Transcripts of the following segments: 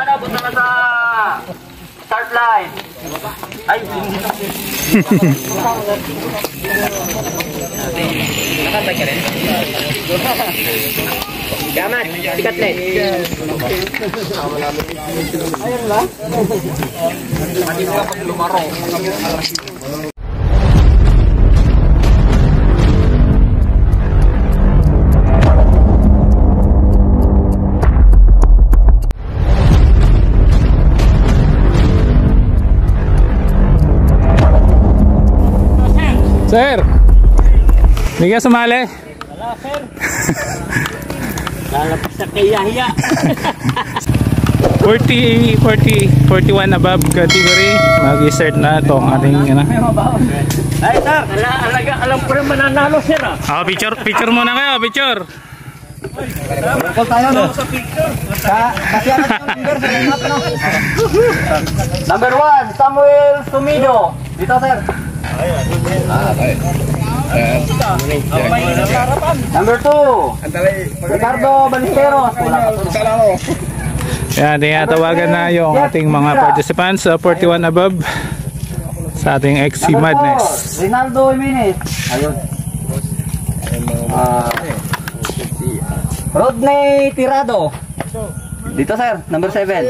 Ano, punta na sa start line. Ay, hindi na. Nakatay ka rin. Gaman, sikat na ayun ba? Pati ka pag lumaro. Sir, hindi ka sumali? Wala, sir. Lalapas na kaya-hiya. 40, 40, 41 above category. Mag-start na itong ating Ay, sir, alam ko rin mananalo, sir. Picture muna kayo, picture. Kung tayo, no? Sa picture. Kasi ano yung number sa lineup, no? Number 1, Samuel Sumido. Dito, sir. Number 2, Ricardo Ballesteros. Yan, tinatawagan na yung ating mga participants sa 41 above sa ating XC Madness. Rinaldo Jimenez. Ayun. Rodney Tirado. Dito, sir, number 7.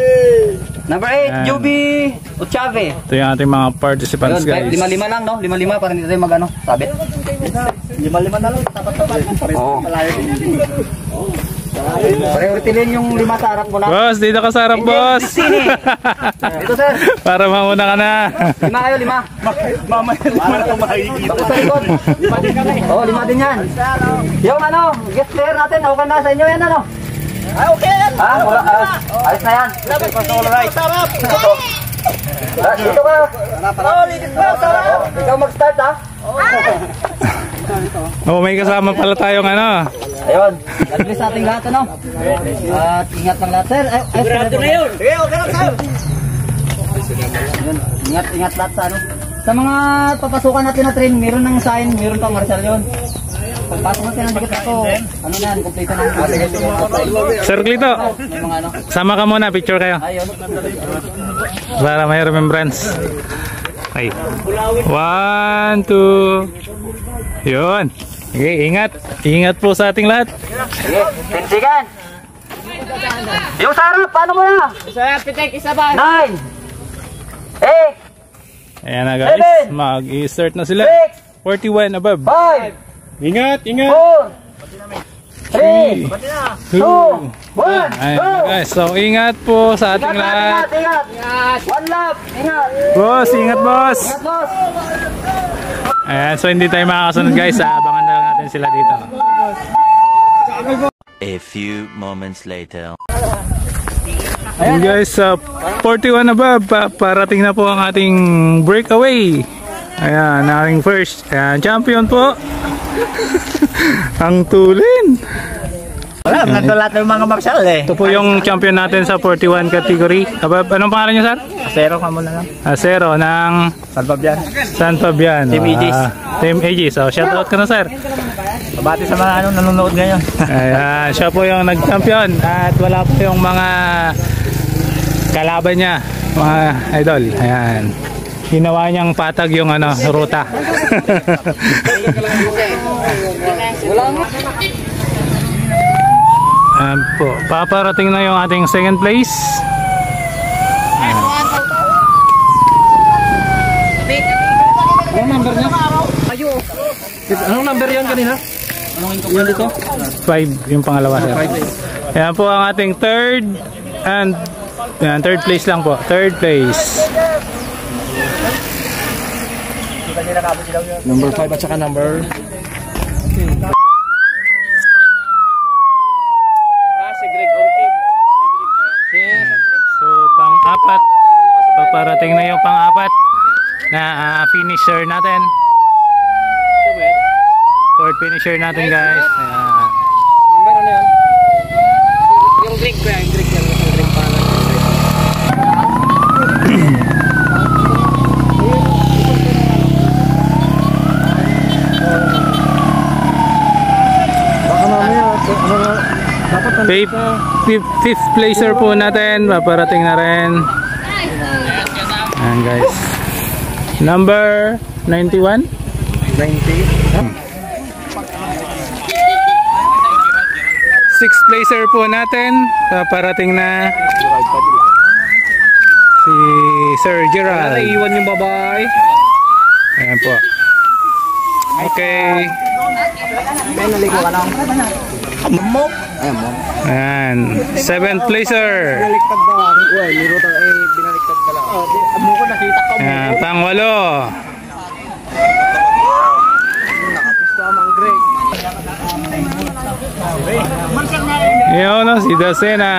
Number 8, Juby Uchave. Ito yung ating mga participants, guys. 5-5 lang, no? 5-5 para hindi tayo mag-ano, sabit. 5-5 na lang, tapat-tapat. Oo. Priority din yung 5 sa harap mo na. Boss, dito ka sa harap, boss. Dito, sir. Para mauna ka na. 5 kayo, 5. Mamaya ito makikita. Bakit sa likod? 5 din kami. Oo, 5 din yan. Yung ano, guest player natin, okay na sa inyo yan, ano? Ay, okay yan. Wala. Ayos na yan. Dapat pa sa all right. Dito ka. Ikaw mag-start, ha? Oh, may kasama pala tayong ano. Ayun. God bless sa ating lahat, ano? At ingat lang lahat, sir. Sigurado na yun. Okay, okay lang, sir. Ingat lahat sa ano. Sa mga papasukan natin na train, meron ng sign, meron pang martial yun. Pagpasok natin ang dikit ako, ano na yan, kompleto ng Sir Clito, sama ka muna, picture kayo. Para may remembrance. Okay. 1, 2. Yun. Okay, ingat. Ingat po sa ating lahat. Sige, pinsigan. Yung sarap, paano mo na? Sarap, pitek, isa ba? 9, 8. Ayan na, guys. Mag-i-start na sila. 41 above. 5. Ingat, ingat. 4, 3, 2, 1, ayan go! na, guys. So, ingat po sa ating lahat. Ingat. One lap, ingat. Boss, ingat, boss. Ingat, boss. Ayan, so hindi tayo makakasunod, guys. Abangan na lang natin sila dito. A few moments later. Ayan, guys, 41 above. Parating na po ang ating breakaway. Ayan, ating first. Ayan, champion po. Ang tulin. Wala, nandun lahat ng mga martial eh. Ito po yung champion natin sa 41 category. Anong pangalan nyo, sir? Zero ka muna lang. Zero ng San Fabian. San Fabian. Team Aegis. Team Aegis. So, shoutout ka na, sir. Pabati sa mga nanonood ngayon. Ayan, siya po yung nag-champion. At wala po yung mga kalaban niya, mga idol. Ayan. Ginawa niyang patag yung ruta. Ayan po. Paparating na yung ating second place. Anong number niya? Anong number yan kanina? Yan dito? 5 yung pangalawa. Ayan po ang ating third and third place lang po. Third place. Number 5 at saka number si Greg Orchid. So pang-apat, paparating na yung pang-apat na finisher natin. Fourth finisher natin, guys. Number ano yan? Yung Greg ba? Yung Greg yan. Yung Greg pa lang. Vape. fifth placer po natin, paparating na rin. Ayan guys. Number 91? 6th placer po natin, paparating na si Sir Gerald. Iwan yung babae. Ayan po. Okay. May naligo ka lang. Ayan. 7th placer. Binaliktad ba lang? Uy, niruto binaliktad ba lang? Amo ko nakita ko. Ayan, pang-8. Nakapusta mang Greg. Yun o, si Dacena.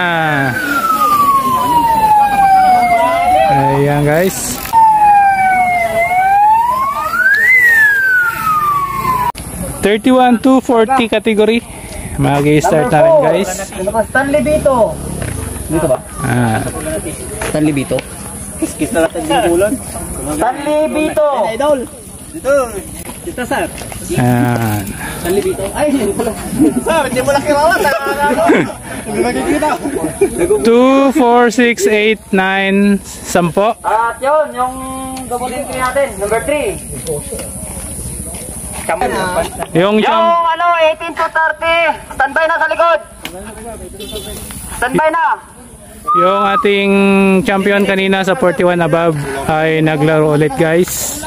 Ayan guys. (31 to 40) category. Mag-i-start na rin guys. Stanley Bito. Dito ba? Stanley Bito. Kiss na natin yung kulon. Stanley Bito. Idol. Dito sir. Ayan. Stanley Bito. Ay, hindi pala. Sir, hindi mo lang kirawan. Hindi nakikita. 2, 4, 6, 8, 9, 10. At yun, yung double entry natin, number 3. Yung ano, 18 to 30. Standby na sa likod. Standby na. Yung ating champion kanina sa 41 above ay naglaro ulit guys.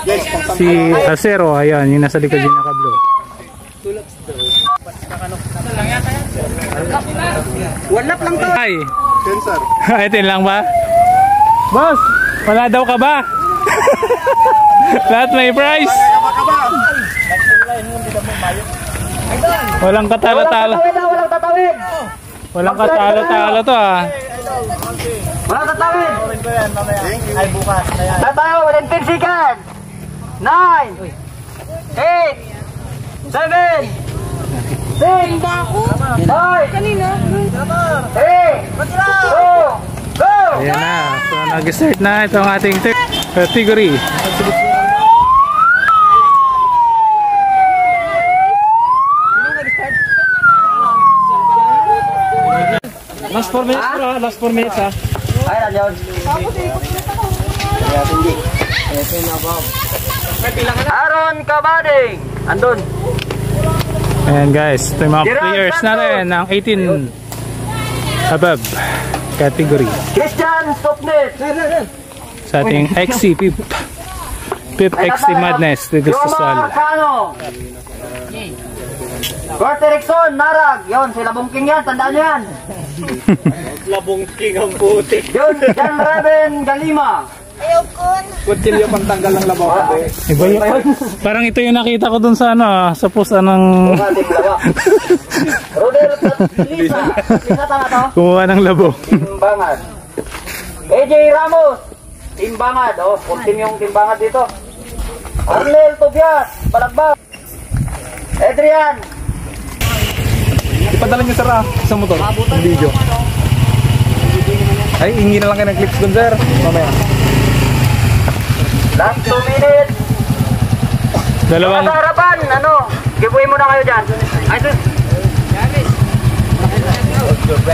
Si Acero, ayan, yung nasa likod yung naka-blue. One lap lang to. Ay, 10 sir. Ay, 10 lang ba? Boss, wala daw ka ba? Lahat may price. Walang katalo-talo. Walang tatawid. Walang katalo-talo to ah. Walang tatawid. Ay, bukas. Tatayo, within 10 seconds. 9, 8, 7, 6, 5, 3, 2, go! Ayan na. So, nag-start na itong ating category. Last 4 minutes bro, last 4 minutes ha. Ay, nandiyan. Aaron Kabading, andun. Ayan guys, ito yung mga players natin ng 18 above category. Christian Stopnet. Sa ating XC Pip XC Madness dito sa Sal. Kurt Erickson, Narag. Yun, sila Bungking yan, tandaan nyo yan. Labongking ang putik. Yun, Jan Raven Galima. Ayaw kon. Kutsilyo pang tanggal ng labaw. Iba yun. Parang ito yung nakita ko dun sa ano, sa pusa ng Rodel Lisa. Lisa tama to? kumuha ng labo. Timbangad. AJ Ramos. Timbangad. Oh, team yung Timbangad dito. Arnel Tobias. Balagbag. Adrian. Ipadala nyo sir sa motor. Yung video. Ay, hingi na lang kayo ng clips dun sir. Mamaya. Last 2 minutes. Dalawang Sa harapan, ano? Giveaway muna kayo dyan. Ay, sir.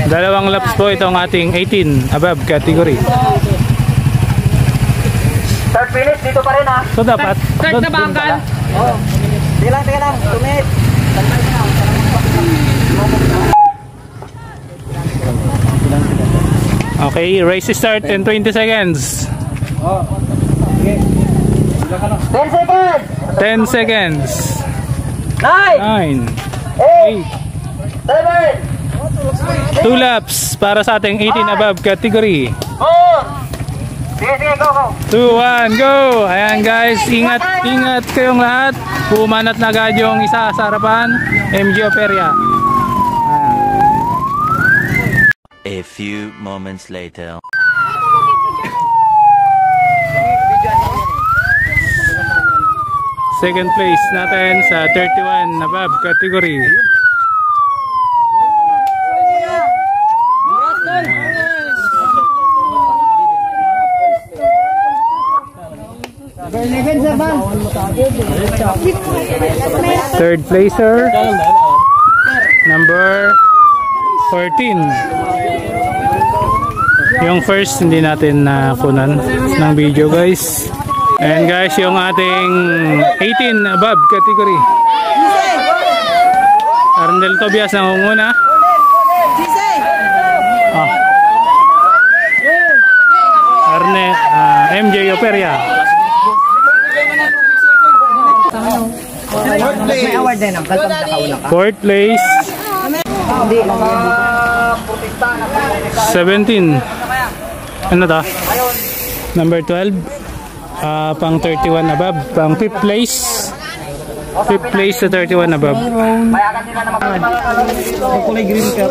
dalawang laps po itong ating 18 above category. Third finish, dito pa rin ha. So dapat Start na ba ang kan? Oo. Sige lang. 2 minutes. Okay, race start in 20 seconds. 10 seconds. 10 seconds. 9, 9, 8, 7, 2 laps para sa ating 18 above category. 4. Sige, go. 2, 1, go! Ayan guys, ingat kayong lahat. Pumanat na agad yung isa sa harapan, MG Operia. A few moments later. Second place natin sa 31 above category. Third placer number 14. Yung first hindi natin na kunan ng video guys. And guys, yung ating 18 above category. Arnel Tobias nangunguna. MJ Operia. May award din ang kalpag nakauna ka. Fourth place. 17. Ano to? Number 12. Pang 31 above. Pang 5th place. 5th place to 31 above. Kulay green ka.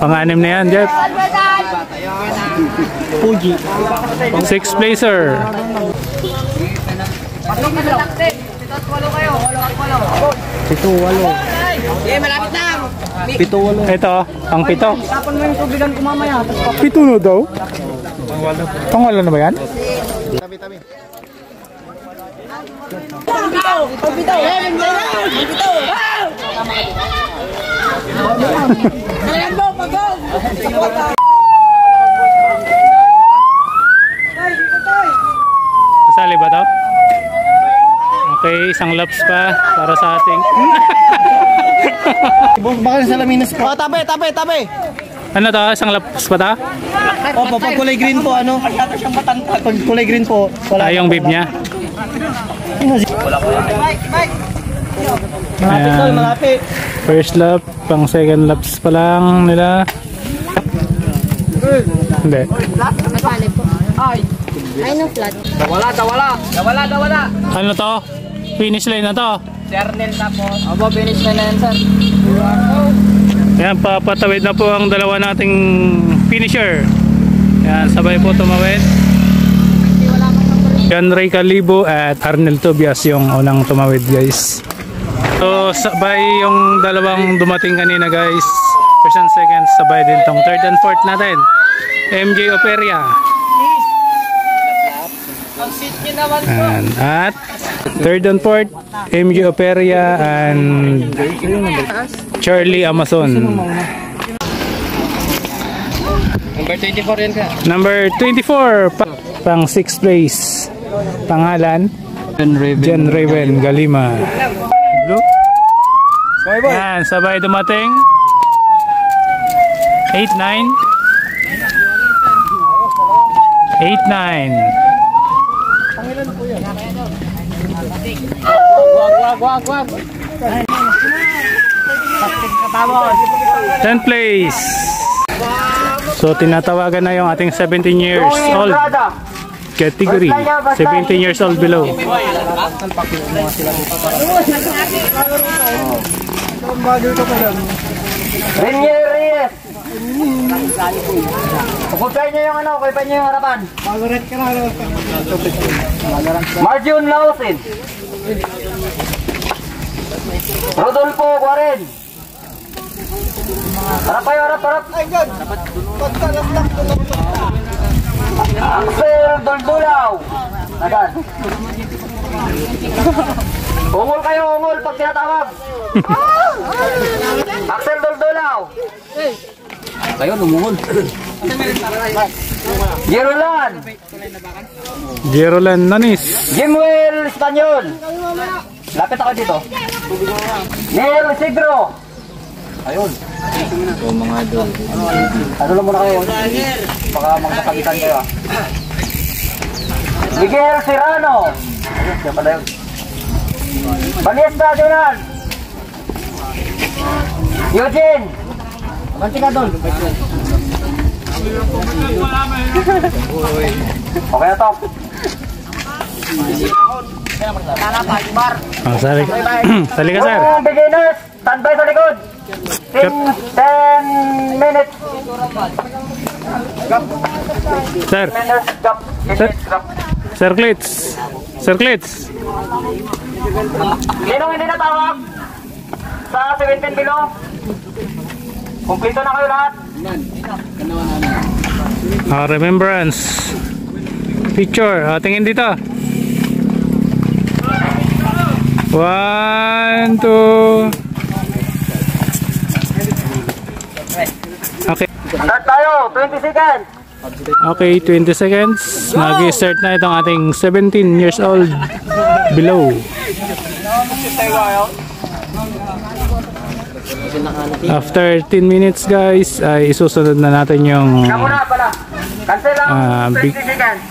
Pang-anim na yan, Jeff. Fuji. 6th placer. Pito-walo. Ito, ang 7. Tapon mo yung tubigan ko mamaya. 7 na daw? Pang-walo na ba yan? Kasali ba to? Okay, isang laps pa para sa ating Bakit sa Laminas po? Tabi. ano to? Isang laps pa to? Opo, pag kulay green po, ano? Pag kulay green po, wala. Yung bib niya. Malapit tol, Ayan. malapit. First lap, pang second laps pa lang nila. Hindi. Nakali po. Ay, no flat. Dawala. Ano to? Finish line na to. Sernel na po. Opo, finish na yan, sir. Ayan, papatawid na po ang dalawa nating finisher. Ayan, sabay po tumawid. John Ray Calibo at Arnel Tobias yung unang tumawid guys. So sabay yung dalawang dumating kanina guys. First and second, sabay din tong third and fourth natin. MJ Operia. And at third and fourth, MJ Operia and Charlie Amazon. Number 24 yan ka. Number 24, pang 6th place. Pangalan? John Raven Galima. Blue? Yan, sabay dumating. 8-9. 8-9. Wag. 10th place. So tinatawagan na yung ating 17 years old category. 17 years old below. Reyes. Pagkutay niyo yung ano, kaya niyo yung harapan. Marjun Lausin. Rodolfo Guaren. Harap kayo, harap. Axel Duldulaw. Agad. Ungol kayo, pag tinatawag. Axel Duldulaw. Kayo, lumungol. Jerolan Nanis. Jimuel Espanyol. Lapit ako dito. Neil Sigro. Ayun. Mga doon. Ano lang muna kayo? Baka magkakagitan kayo. Miguel Serrano. Ayun, siya pala yun. Baniesta Jonan. Eugene. Manti ka doon. Okay na to. Sali ka sir. Yung beginners, standby sa likod. 10 minutes. Sir. Minutes gap. 10 minutes gap. Sir Klitz. Sinong hindi natawag? Sa 17 below? Kumplito na kayo lahat? Remembrance. Picture. Tingin dito. 1, 2. Okay. Start tayo, 20 seconds. Okay, 20 seconds. Mag-start na itong ating 17 years old below. After 10 minutes guys, ay isusunod na natin yung Muna pala. Cancel lang, 20 seconds.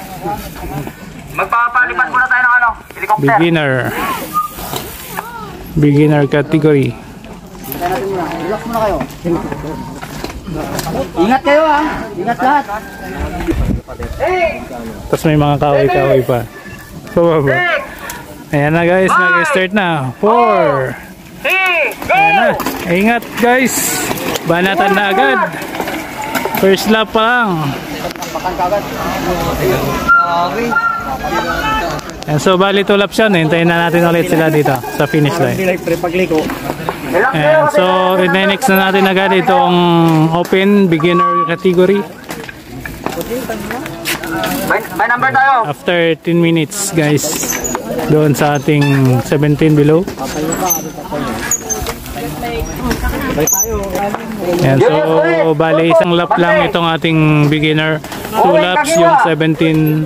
Magpapalipat muna tayo ng ano, helicopter. Beginner category. Relax muna kayo. Ingat kayo ha. Ingat lahat. Tapos may mga kahoy-kahoy pa. Pababa. Ayan na guys, mag-start na. 4. Ayan na. Ingat guys. Banatan na agad. First lap pa lang. And so bali 2 laps yan. Hintayin na natin ulit sila dito sa finish line. And so next na natin agad itong open beginner category. May number tayo. After 10 minutes guys, doon sa ating 17 below. And so bali isang lap lang itong ating beginner, 2 laps yung 17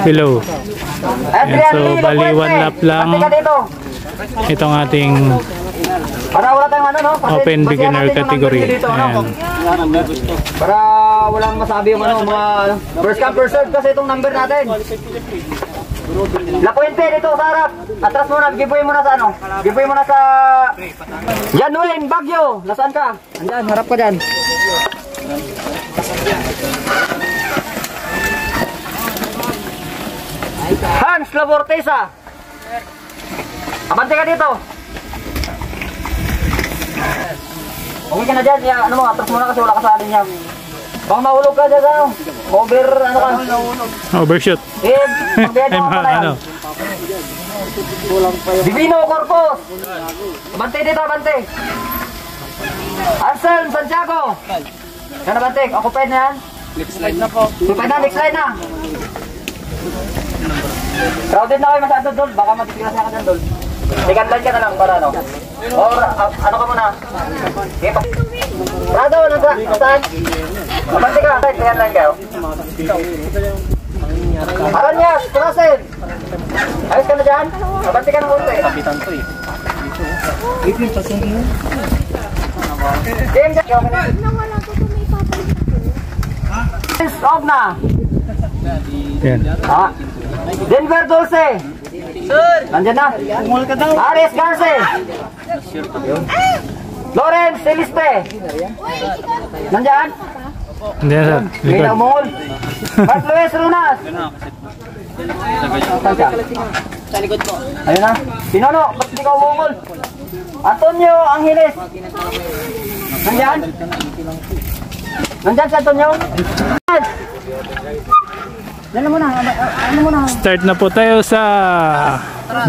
below. And so bali 1 lap lang itong ating para wala tayong ano, no? open beginner category. Ayan. Para walang masabi yung ano, mga first come first serve kasi itong number natin. La Puente dito sa harap. Atras muna, giveaway muna sa ano? Giveaway muna sa Jan Wayne Baguio. Nasaan ka? Andyan, harap ka dyan. Hans Labortesa. Abante ka dito. Okay ka na dyan, ya, ano mo, atras muna kasi wala kasali niya. Baka mahulog ka dyan, ano? Over, ano ka? Overshoot. Pagbihan mo na yan. Ano? Divino Corpus. Abante dito, abante. Anselm Santiago. Yan, abante. Occupied na yan? Next slide na po. Occupied na, next slide na. Crowded na kayo masyado, Dol. Baka matipilas ka dyan, Dol. Second line ka na lang para ano. Or ano ka muna. Okay pa. Prado, saan? Abante ka. Second line kayo. Aranyas, Kurasin. Ayos ka na dyan? Abante ka ng konti. Kapitan to eh. Game dyan. Stop na. Yan. Denver Dulce. Nandiyan na. Ares Garce. Lawrence Celeste. Nandiyan? Hindi na May likod. naumungol. Mark Luis Runas. Saan siya? Sa likod po. Ayun na. Pinono, ba't hindi ka umungol? Antonio Angeles. Nandiyan? Nandiyan si Antonio? Yan muna. Ano muna? Start na po tayo sa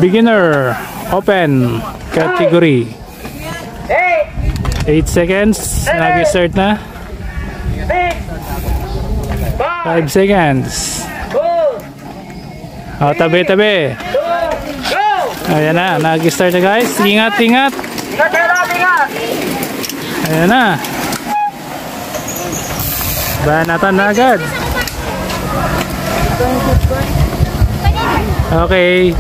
beginner open category. 8 seconds. Nag-start na. 5 seconds. Oh, tabi-tabi. Ayan na. Nag-start na guys. Ingat, ingat. Ingat kayo lahat, ingat. Ayan na. Banatan na agad. Okay.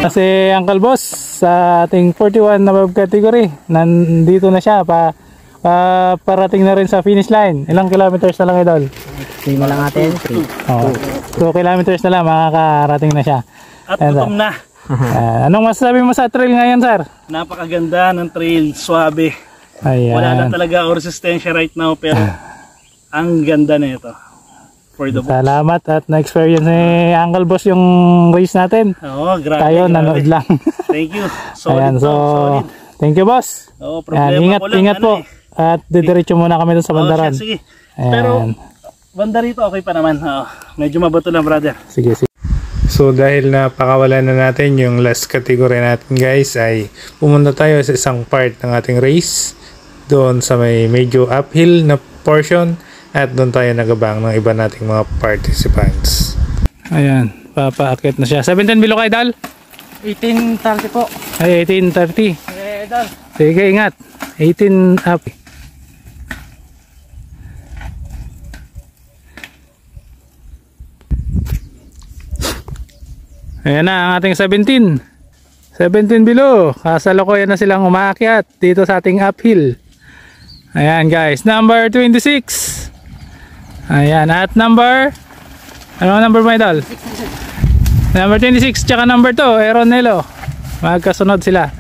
Kasi Uncle Boss sa ating 41 na Bob category, nandito na siya parating na rin sa finish line. Ilang kilometers na lang, Idol? 3 na lang natin. 2 kilometers na lang, makakarating na siya. At gutom na. Anong masasabi mo sa trail ngayon, sir? Napakaganda ng trail, suabe. Ayan. Wala na talaga resistensya right now pero ang ganda na ito. For the books. Salamat at na-experience ni Uncle Boss yung race natin. Oo, grabe. Tayo nanood lang. Thank you. Solid. Ayan, so solid. thank you, boss. Oo, problema Ayan, ingat, ko lang. ingat po. At didiretso muna kami dun sa bandaran. Sige. Ayan. Pero banda rito okay pa naman. Medyo mabato lang, brother. Sige, sige. So dahil napakawalan na natin yung last category natin guys, ay pumunta tayo sa isang part ng ating race. Doon sa may medyo uphill na portion. At doon tayo nagabang ng iba nating mga participants. Ayan, papaakit na siya. 17 below ka, Idol? 18:30 po. Ay, 18:30. Idol. Sige, ingat. 18 up. Ayan na ang ating 17 below. Kasalukuyan na silang umaakyat dito sa ating uphill. Ayan guys, number 26. Ayan, at number, ano number mo idol? Number 26 tsaka number 2, Aeronelo. Magkasunod sila.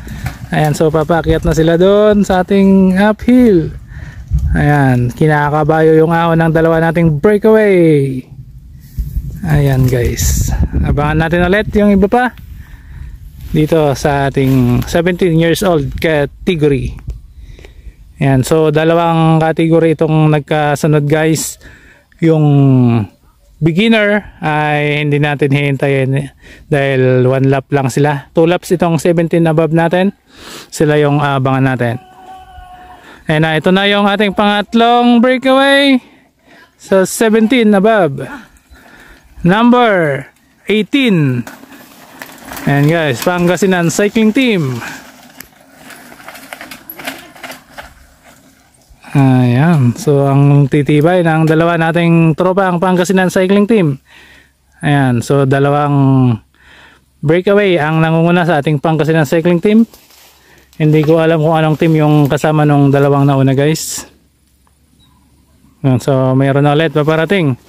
Ayan, so papakyat na sila doon sa ating uphill. Ayan, kinakabayo yung ahon ng dalawa nating breakaway. Ayan guys, abangan natin ulit yung iba pa dito sa ating 17 years old category. Ayan, so dalawang category itong nagkasunod guys. Yung beginner ay hindi natin hihintayin dahil 1 lap lang sila. 2 laps itong 17 above natin. Sila yung abangan natin. Ayan na, ito na yung ating pangatlong breakaway sa 17 above. Number 18. Ayan guys, Pangasinan Cycling Team. Ayan, so ang titibay ng dalawa nating tropa ang Pangasinan Cycling Team. Ayan, so dalawang breakaway ang nangunguna sa ating Pangasinan Cycling Team. Hindi ko alam kung anong team yung kasama nung dalawang nauna guys. Ayan, so mayroon na ulit paparating.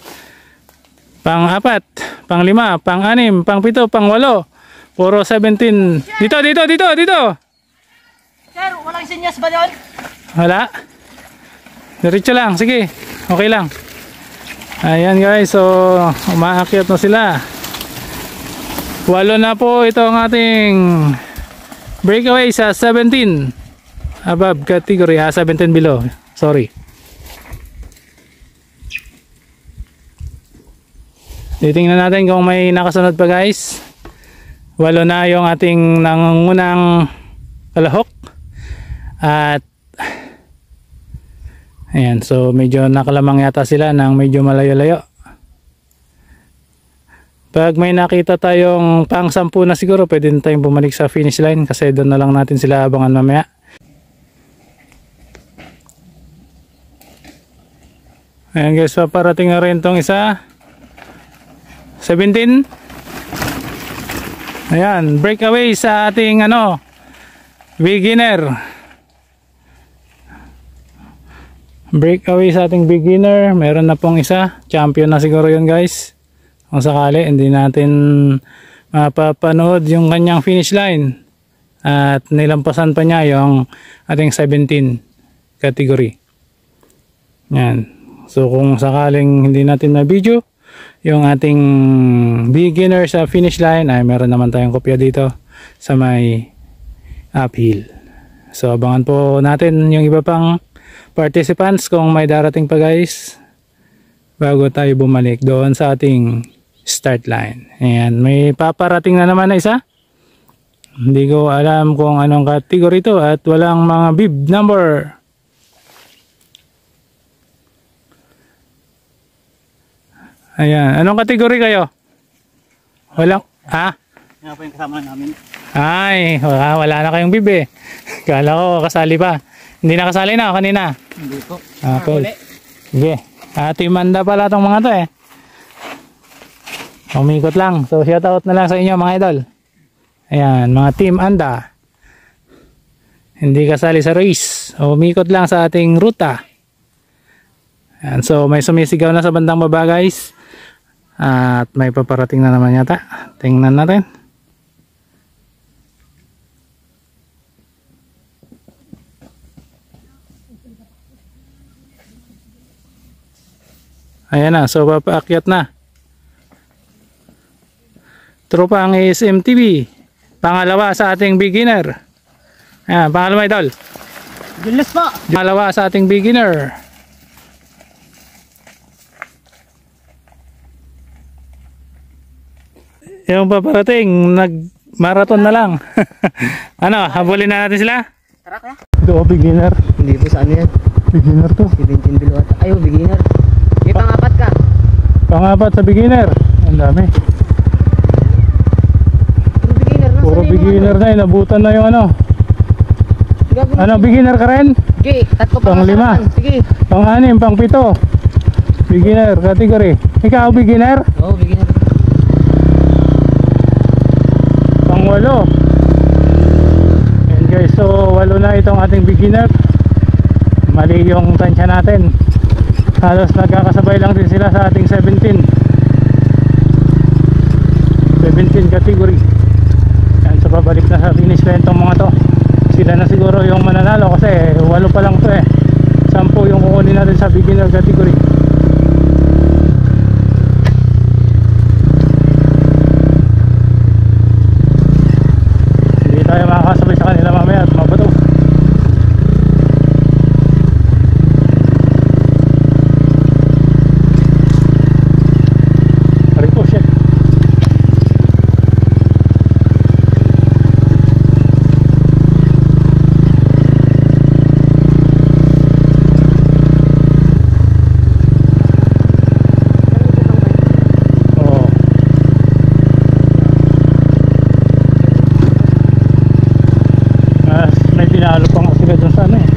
Pang-4, pang-5, pang-6, pang-7, pang-8. Puro 17. Dito. Sir, walang sinyas ba yun? Wala. Diretso lang, sige. Okay lang. Ayan guys, so umaakyat na sila. 8 na po ito ang ating breakaway sa 17 above category, 17 below. Sorry. Titingnan natin kung may nakasunod pa guys. 8 na yung ating nangungunang kalahok. At ayan, so medyo nakalamang yata sila ng medyo malayo-layo. Pag may nakita tayong pang 10 na siguro, pwede na tayong bumalik sa finish line kasi doon na lang natin sila abangan mamaya. Ayan guys, paparating na rin tong isa. 17. Ayan, breakaway sa ating beginner. Breakaway sa ating beginner. Meron na pong isa. Champion na siguro yun guys. Kung sakali, hindi natin mapapanood yung kanyang finish line. At nilampasan pa niya yung ating 17 category. Ayan. So kung sakaling hindi natin na video yung ating beginner sa finish line, ay meron naman tayong kopya dito sa may uphill. So abangan po natin yung iba pang participants kung may darating pa guys bago tayo bumalik doon sa ating start line. Ayan, may paparating na naman na isa. Hindi ko alam kung anong category to at walang mga bib number. Ayan, anong category kayo? Walang, Yan po yung kasama namin. Ay, wala na kayong bib eh. Kala ko kasali pa. Hindi nakasali na kanina? Hindi po. Okay. Sige. Team Anda pala itong mga to eh. Umikot lang. So shoutout na lang sa inyo mga idol. Ayan, mga Team Anda. Hindi kasali sa race. Umikot lang sa ating ruta. Ayan, so may sumisigaw na sa bandang baba guys. At may paparating na naman yata. Tingnan natin. Ayan na, so papaakyat na. Tropa ang SMTV. Pangalawa sa ating beginner. Ayan, pangalawa idol. Bilis po. Pangalawa sa ating beginner. Yung paparating, nag-marathon na lang. Ano, habulin na natin sila? Tara kaya. Ito, beginner. Hindi po sa ano yan. Beginner to. 17 below ata. Ayaw, beginner. May pang-4 ka. Pang-4 sa beginner. Ang dami. Puro beginner na. Puro beginner na, inabutan na yung ano. Ano, beginner ka rin? Sige, tatlo pa. Pang 5. Sige. Pang 6, pang 7. Beginner category. Ikaw beginner? Oo, beginner. Pang 8. Ayan guys, so 8 na itong ating beginner. Mali yung tansya natin. Halos nagkakasabay lang din sila sa ating 17 category. Yan, so pabalik na sa finish line itong mga to. Sila na siguro yung mananalo kasi 8 pa lang to eh. 10 yung kukunin natin sa beginner category. Hindi tayo makakasabay sa kanila mamaya at mabato. Pinalo pa nga sila dun sa ano eh.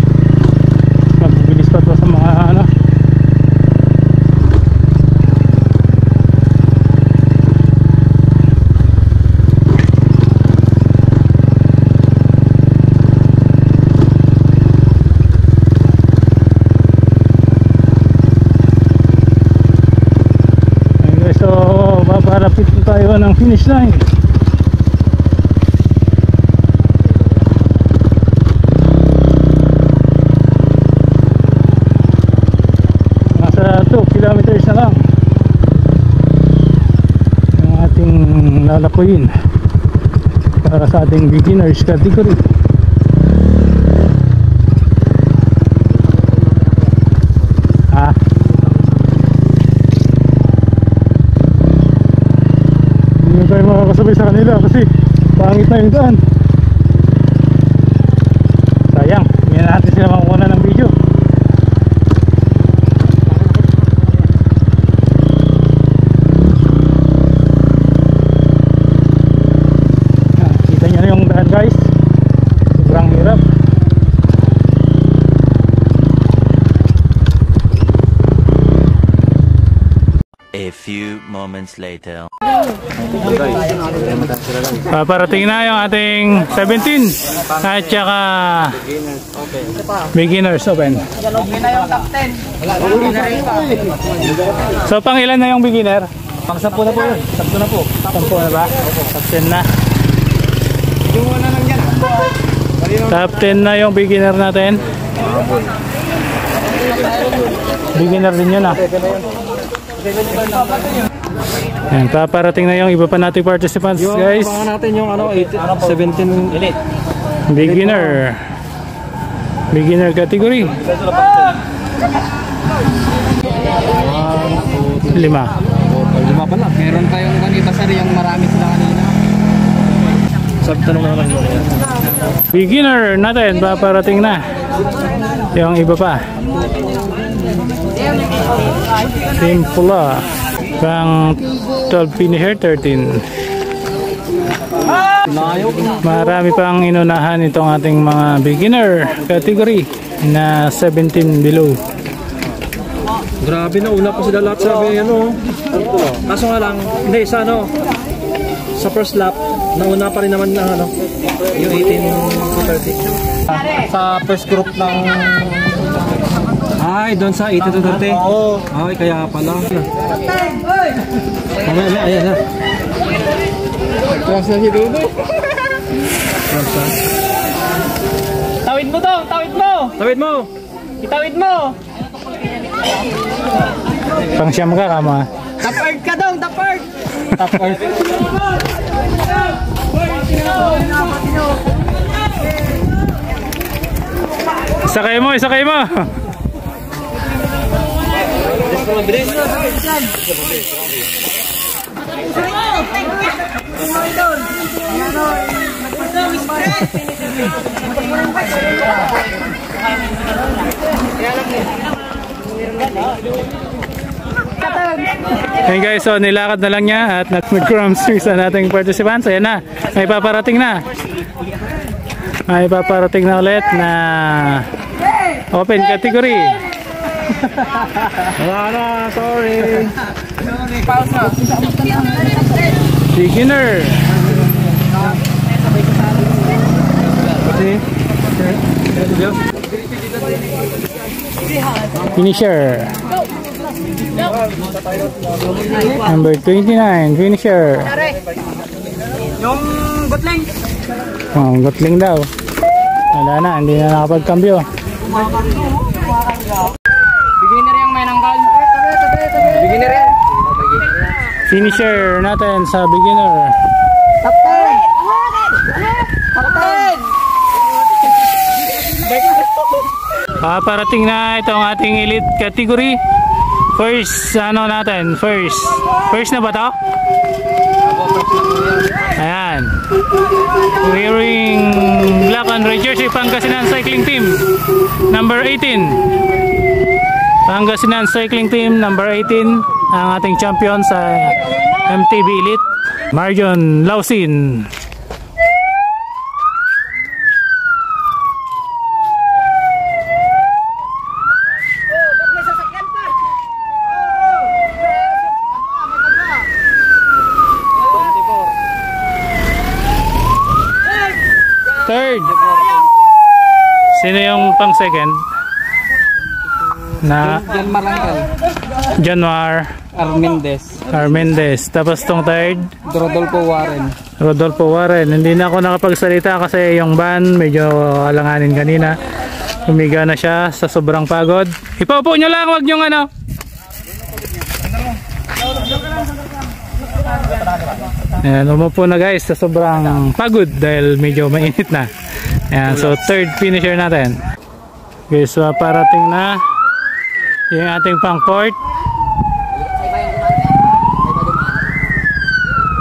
Magbibilis pa to sa mga ano. Anyway, so babarapit tayo ng finish line. Kilometers na lang yung ating lalakuin para sa ating beginners category. Hindi tayo makakasabay sa kanila kasi pangit na yung daan. Sayang, hindi na natin sila makukuha ng video. Guys, sobrang hirap. A few moments later. Parating na yung ating 17 at saka beginners open. So pang ilan na yung beginner? Pang 10 na po yun. 10 na po. 10 na ba? Top 10 na. Top 10 na yung beginner natin. Beginner din yun ah. Ayan, paparating na yung iba pa nating participants guys. Yung natin yung ano, 17 elite. Beginner category. 5. 5 pa lang. Meron tayong kanina sari yung marami sila kanina. Tanong na lang. Beginner natin, paparating na yung iba pa. Team pula pang 12 finisher 13. Marami pang inunahan itong ating mga beginner category na 17 below. Grabe na, una pa sila lahat sabi ano. Kaso nga lang, hindi sa ano, sa first lap nauna pa rin naman na ano, yung 18-30 sa first group ng doon sa 18-30. Oo. Ay, kaya pala. Ayan na. Trans na si Dudo. Trans na. Tawid mo to! Tawid mo! Tawid mo! Itawid mo! Pang siyam ka kama. Tapard ka dong! Tapard! Tapard. Isakay mo, isakay mo. Kata Hey guys, so nilakad na lang niya at nag-crumbs sa nating participants. Ayan na, may paparating na. May paparating na ulit na open category. Wala na, sorry. Beginner. Finisher. Number 29, finisher. Yung gotling. Oh, gotling daw. Wala na, hindi na nakapagkambyo. Beginner yung may nanggal. Beginner yan. Finisher natin sa beginner. Captain! Captain! Parating na itong ating elite category. First, ano natin? First na ba to? Ayan. Wearing black and red jersey, Pangasinan Cycling Team number 18. Pangasinan Cycling Team number 18 ang ating champion sa MTB Elite, Marion Lausin. Third. Sino yung pang second? Na Januar Armendez. Tapos tong third, Rodolfo Warren. Hindi na ako nakapagsalita kasi yung van medyo alanganin kanina. Humiga na siya sa sobrang pagod. Ipaupo nyo lang, wag nyo ano. Ayan, umupo na guys sa sobrang pagod dahil medyo mainit na. Ayan, so third finisher natin. Guys, so parating na yung ating pang fourth.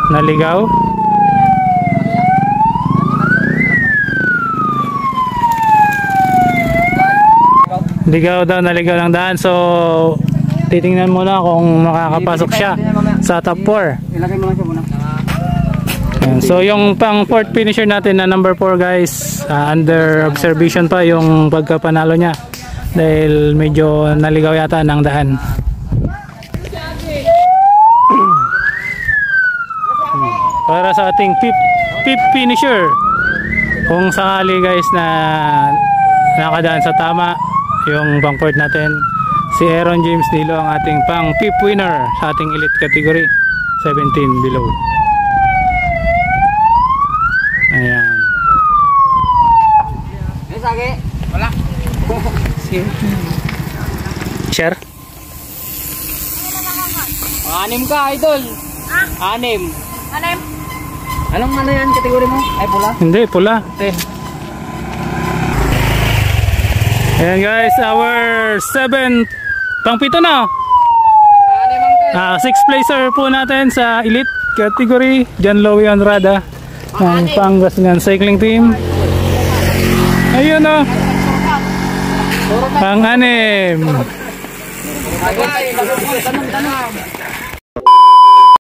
Naligaw. Naligaw ng daan. So titingnan muna kung makakapasok siya sa top 4. Ilagay mo lang siya muna. So yung pang fourth finisher natin na number 4 guys, under observation pa yung pagkapanalo niya dahil medyo naligaw yata ng daan. Para sa ating fifth finisher, kung sakali guys na nakadaan sa tama yung pang fourth natin, si Aaron James Nilo ang ating pang fifth winner sa ating elite category 17 below. Ayan. Sage? Wala. Share? Anim ka, idol. Anim. Anong ano yan, kategori mo? Ay, pula? Hindi, pula. Ayan guys, our 7th, pang 7 na. 6th placer po natin sa elite category, John Louie Honrada ng Pangasinan Cycling Team. Ayun o, pang 6.